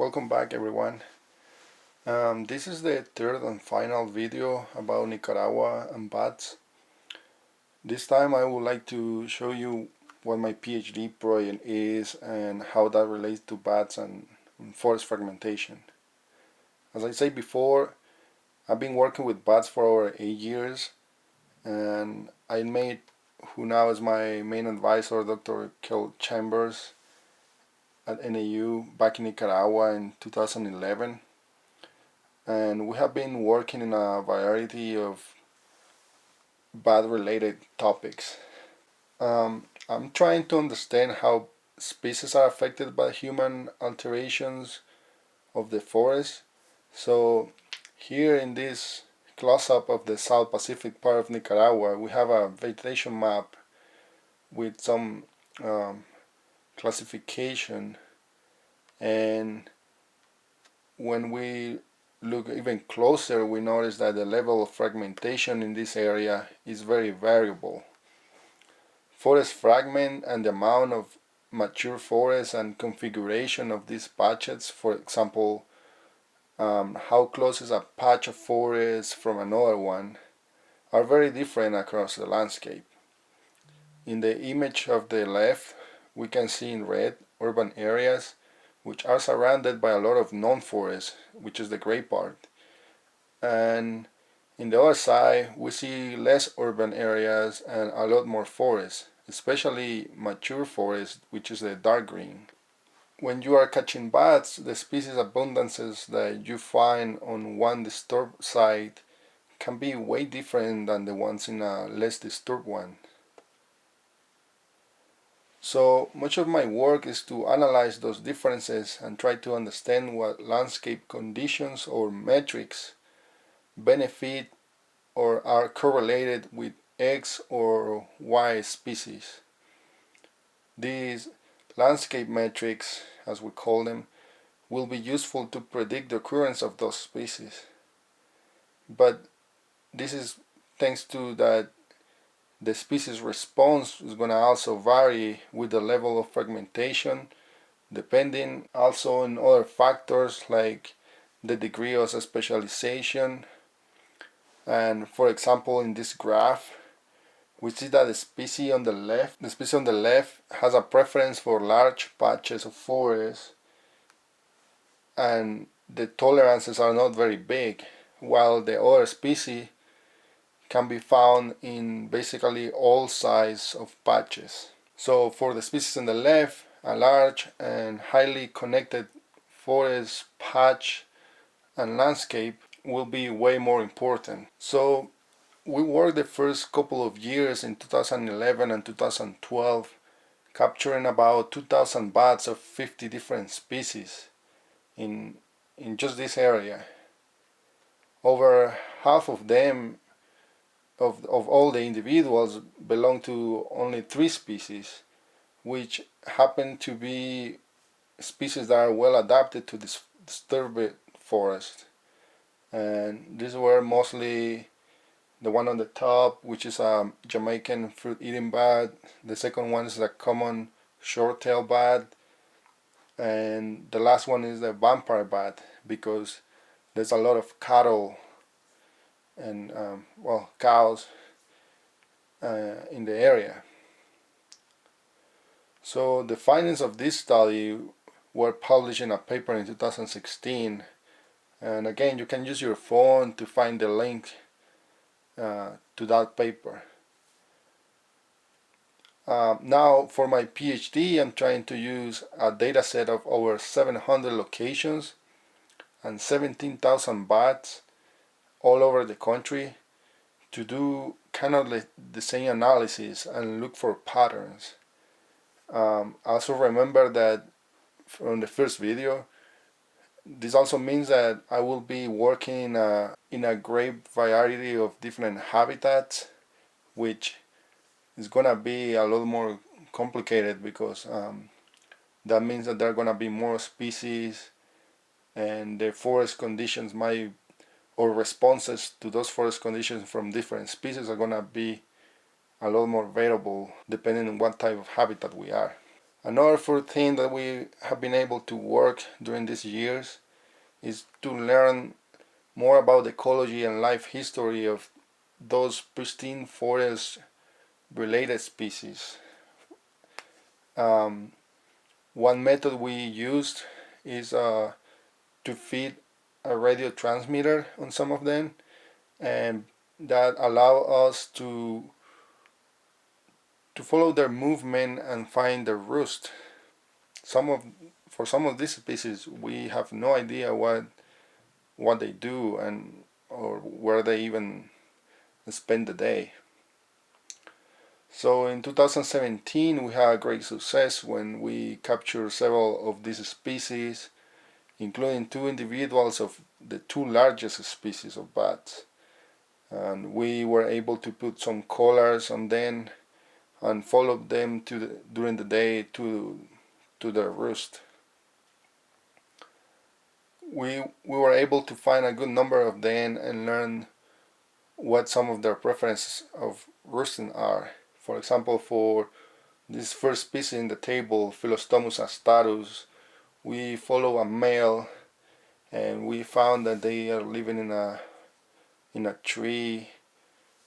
Welcome back everyone. This is the third and final video about Nicaragua and bats. This time I would like to show you what my PhD project is and how that relates to bats and forest fragmentation. As I said before, I've been working with bats for over 8 years, and I met who now is my main advisor, Dr. Kel Chambers, at NAU back in Nicaragua in 2011. And we have been working in a variety of bat-related topics. I'm trying to understand how species are affected by human alterations of the forest. So here in this close-up of the South Pacific part of Nicaragua, we have a vegetation map with some classification, and when we look even closer, we notice that the level of fragmentation in this area is very variable. Forest fragment and the amount of mature forest and configuration of these patches, for example, how close is a patch of forest from another one, are very different across the landscape. In the image of the left, we can see in red urban areas which are surrounded by a lot of non-forest, which is the gray part. And in the other side, we see less urban areas and a lot more forest, especially mature forest, which is the dark green. When you are catching bats, the species abundances that you find on one disturbed site can be way different than the ones in a less disturbed one. So much of my work is to analyze those differences and try to understand what landscape conditions or metrics benefit or are correlated with X or Y species. These landscape metrics, as we call them, will be useful to predict the occurrence of those species. But this is thanks to that the species response is going to also vary with the level of fragmentation, depending also on other factors like the degree of specialization. And for example, in this graph, we see that the species on the left has a preference for large patches of forest, and the tolerances are not very big, while the other species can be found in basically all sizes of patches. So for the species on the left, a large and highly connected forest patch and landscape will be way more important. So we worked the first couple of years in 2011 and 2012 capturing about 2,000 bats of 50 different species in just this area. Over half of them, of all the individuals, belong to only 3 species, which happen to be species that are well adapted to this disturbed forest. And these were mostly the one on the top, which is a Jamaican fruit-eating bat. The second one is a common short-tailed bat, and the last one is the vampire bat, because there's a lot of cattle and cows in the area. So the findings of this study were published in a paper in 2016, and again you can use your phone to find the link to that paper. Now for my PhD, I'm trying to use a data set of over 700 locations and 17,000 bats all over the country to do kind of the same analysis and look for patterns. Also remember that from the first video, this also means that I will be working in a great variety of different habitats, which is gonna be a lot more complicated because that means that there are gonna be more species, and the forest conditions or responses to those forest conditions from different species are gonna be a lot more variable depending on what type of habitat we are. Another fourth thing that we have been able to work during these years is to learn more about the ecology and life history of those pristine forest related species. Um, One method we used is to feed a radio transmitter on some of them, and that allow us to follow their movement and find their roost. Some of For some of these species, we have no idea what they do and or where they even spend the day. So in 2017, we had great success when we captured several of these species, including two individuals of the two largest species of bats. And we were able to put some collars on them and follow them during the day to their roost. We were able to find a good number of them and learn what some of their preferences of roosting are. For example, for this first species in the table, Philostomus astatus, we follow a male, and we found that they are living in a tree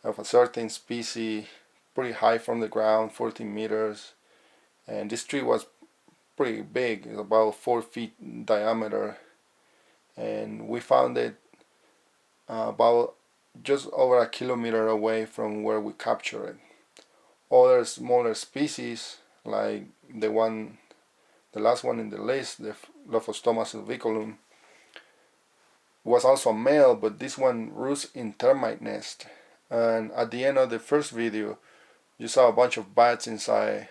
of a certain species, pretty high from the ground, 14 meters, and this tree was pretty big, it's about 4 feet in diameter, and we found it about just over a kilometer away from where we captured it. Other smaller species, like the last one in the list, the Lophostomus silviculum, was also a male, but this one roosts in termite nest. And at the end of the first video, you saw a bunch of bats inside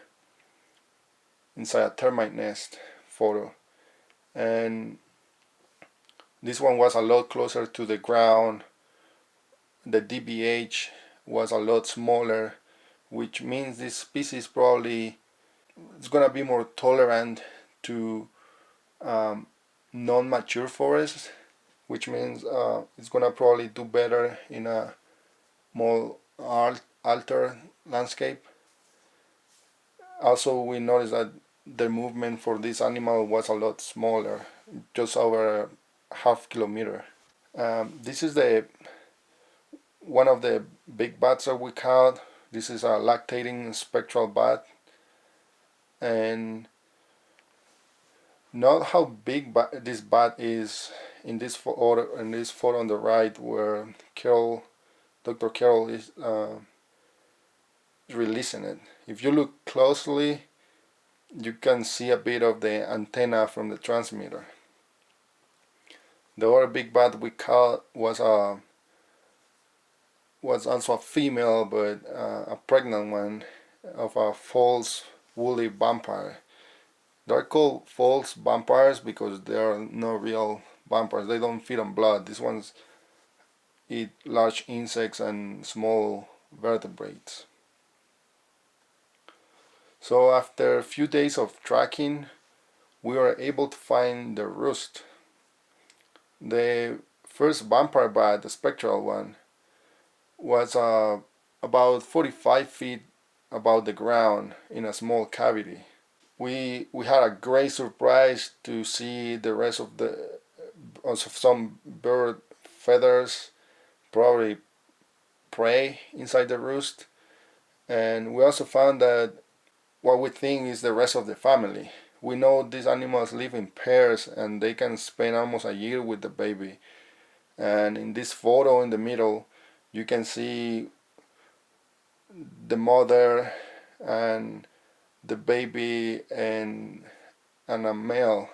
a termite nest photo, and this one was a lot closer to the ground. The DBH was a lot smaller, which means this species probably is gonna be more tolerant to non-mature forests, which means it's gonna probably do better in a more altered landscape. Also, we noticed that the movement for this animal was a lot smaller, just over a half kilometer. This is the one of the big bats that we caught. This is a lactating spectral bat, and note how big this bat is in this photo on the right, where Dr. Carroll is releasing it. If you look closely, you can see a bit of the antenna from the transmitter. The other big bat we caught was also a female, but a pregnant one, of a false woolly vampire. They're called false vampires because they are no real vampires. They don't feed on blood. These ones eat large insects and small vertebrates. So after a few days of tracking, we were able to find the roost. The first vampire bat, the spectral one, was about 45 feet above the ground in a small cavity. We had a great surprise to see the rest of some bird feathers, probably prey, inside the roost, and we also found that what we think is the rest of the family. We know these animals live in pairs and they can spend almost a year with the baby. And in this photo in the middle, you can see the mother and the baby and a male,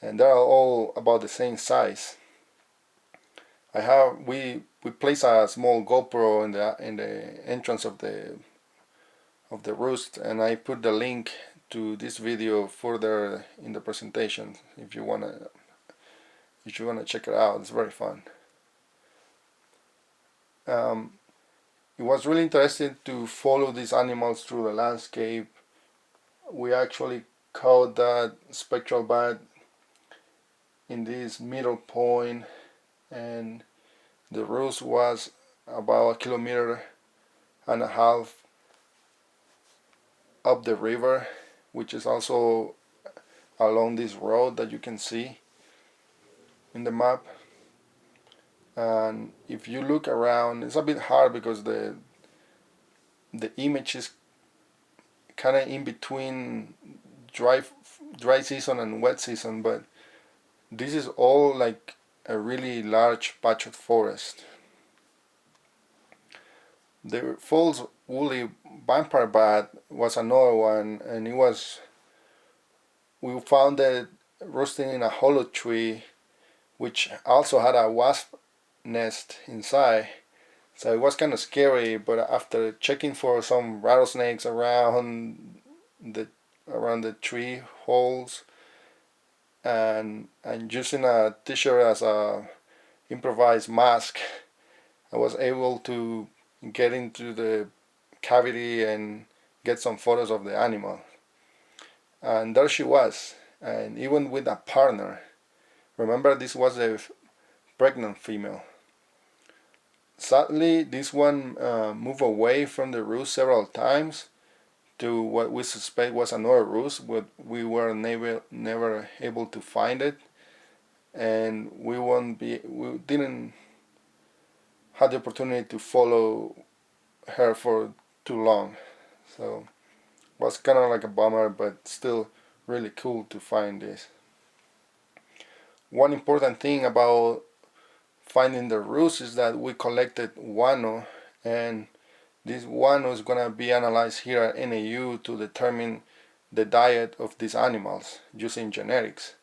and they're all about the same size. We place a small GoPro in the entrance of the roost, and I put the link to this video further in the presentation if you wanna check it out. It's very fun. It was really interesting to follow these animals through the landscape. We actually caught that spectral bat in this middle point, and the roost was about a kilometer and a half up the river. which is also along this road that you can see in the map. And if you look around, it's a bit hard because the image is kind of in between dry season and wet season, but this is all like a really large patch of forest. The false woolly vampire bat was another one, and we found it roosting in a hollow tree, which also had a wasp nest inside. So it was kind of scary, but after checking for some rattlesnakes around the tree holes, and using a t-shirt as a improvised mask, I was able to get into the cavity and get some photos of the animal. And there she was, and even with a partner. Remember, this was a pregnant female. Sadly, this one moved away from the roost several times to what we suspect was another roost, but we were never able to find it, and we didn't have the opportunity to follow her for too long. So it was kind of like a bummer, but still really cool to find this. One important thing about finding the roost is that we collected guano, and this guano is going to be analyzed here at NAU to determine the diet of these animals using genetics.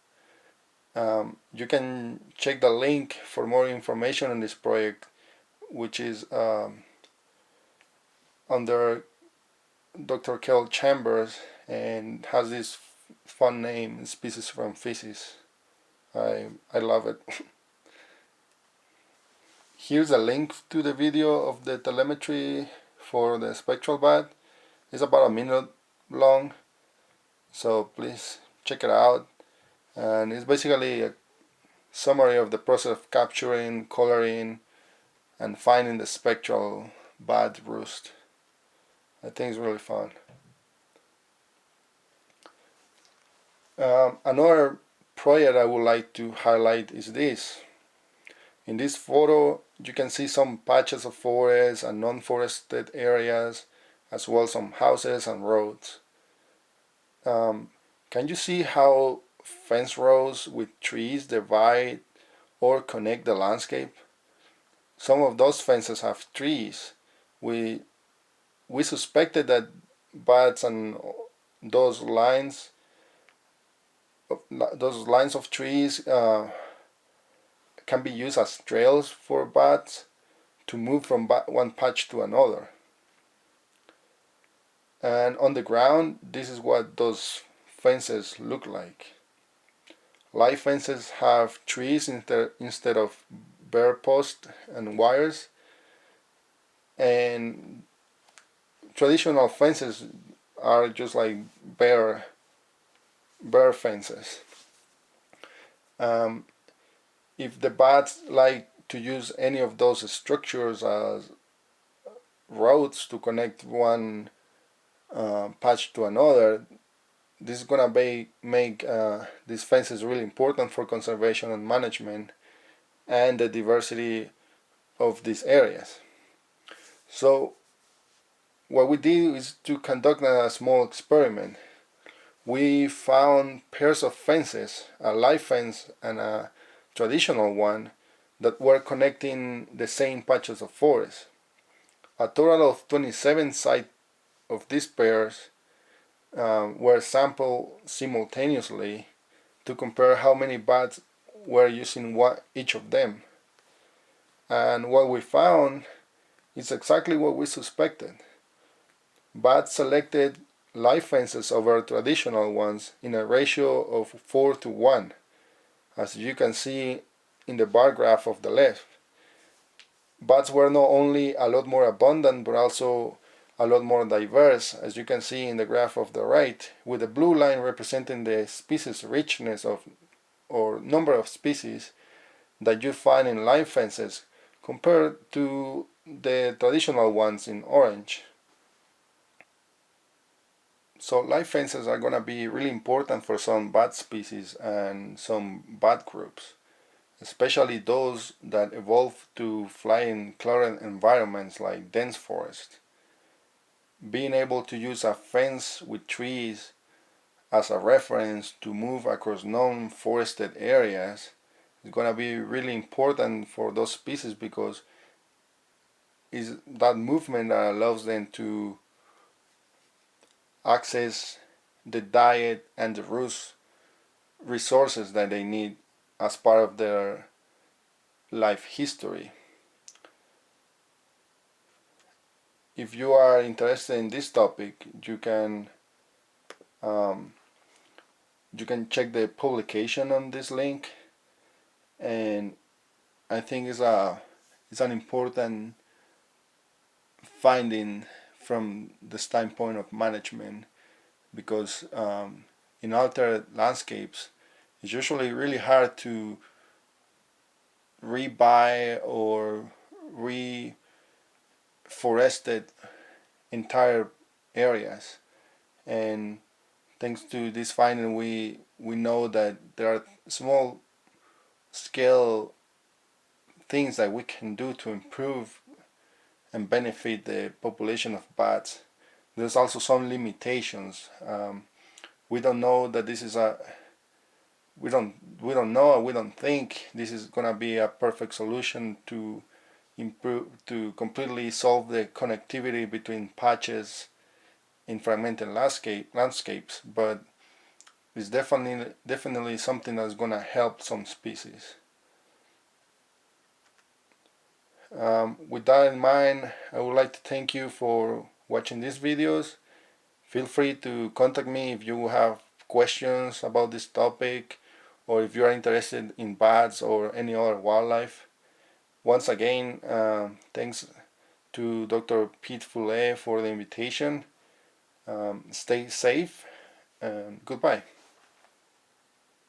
You can check the link for more information on this project, which is under Dr. Kel Chambers, and has this fun name, Species from Feces. I love it. Here's a link to the video of the telemetry for the spectral bat. It's about a minute long, so please check it out. And it's basically a summary of the process of capturing, coloring, and finding the spectral bat roost. I think it's really fun. Another project I would like to highlight is this. In this photo, you can see some patches of forest and non-forested areas, as well as some houses and roads. Can you see how fence rows with trees divide or connect the landscape? Some of those fences have trees. We suspected that bats and those lines of trees can be used as trails for bats to move from one patch to another. And on the ground, this is what those fences look like. Live fences have trees instead of bare posts and wires, and traditional fences are just like bare fences. If the bats like to use any of those structures as roads to connect one patch to another, this is gonna make these fences really important for conservation and management and the diversity of these areas. So what we did is to conduct a small experiment. We found pairs of fences, a live fence and a traditional one, that were connecting the same patches of forest. A total of 27 sites of these pairs were sampled simultaneously to compare how many bats were using each of them. And what we found is exactly what we suspected. Bats selected live fences over traditional ones in a ratio of 4:1, as you can see in the bar graph of the left. Bats were not only a lot more abundant, but also a lot more diverse, as you can see in the graph of the right, with the blue line representing the species richness or number of species that you find in live fences compared to the traditional ones in orange. So live fences are going to be really important for some bat species and some bat groups, especially those that evolve to fly in clouded environments like dense forests. Being able to use a fence with trees as a reference to move across non-forested areas is going to be really important for those species, because is that movement that allows them to access the diet and the resources that they need as part of their life history. If you are interested in this topic, um, you can check the publication on this link, and I think it's an important finding from the standpoint of management, because in altered landscapes it's usually really hard to rebuy or reforested entire areas. And thanks to this finding, we know that there are small scale things that we can do to improve and benefit the population of bats. There's also some limitations. We don't know that this is a we don't know, we don't think this is gonna be a perfect solution to improve, to completely solve the connectivity between patches in fragmented landscapes, but it's definitely something that's gonna help some species. With that in mind, I would like to thank you for watching these videos. Feel free to contact me if you have questions about this topic, or if you are interested in bats or any other wildlife. Once again, thanks to Dr. Pete Foulet for the invitation. Stay safe and goodbye.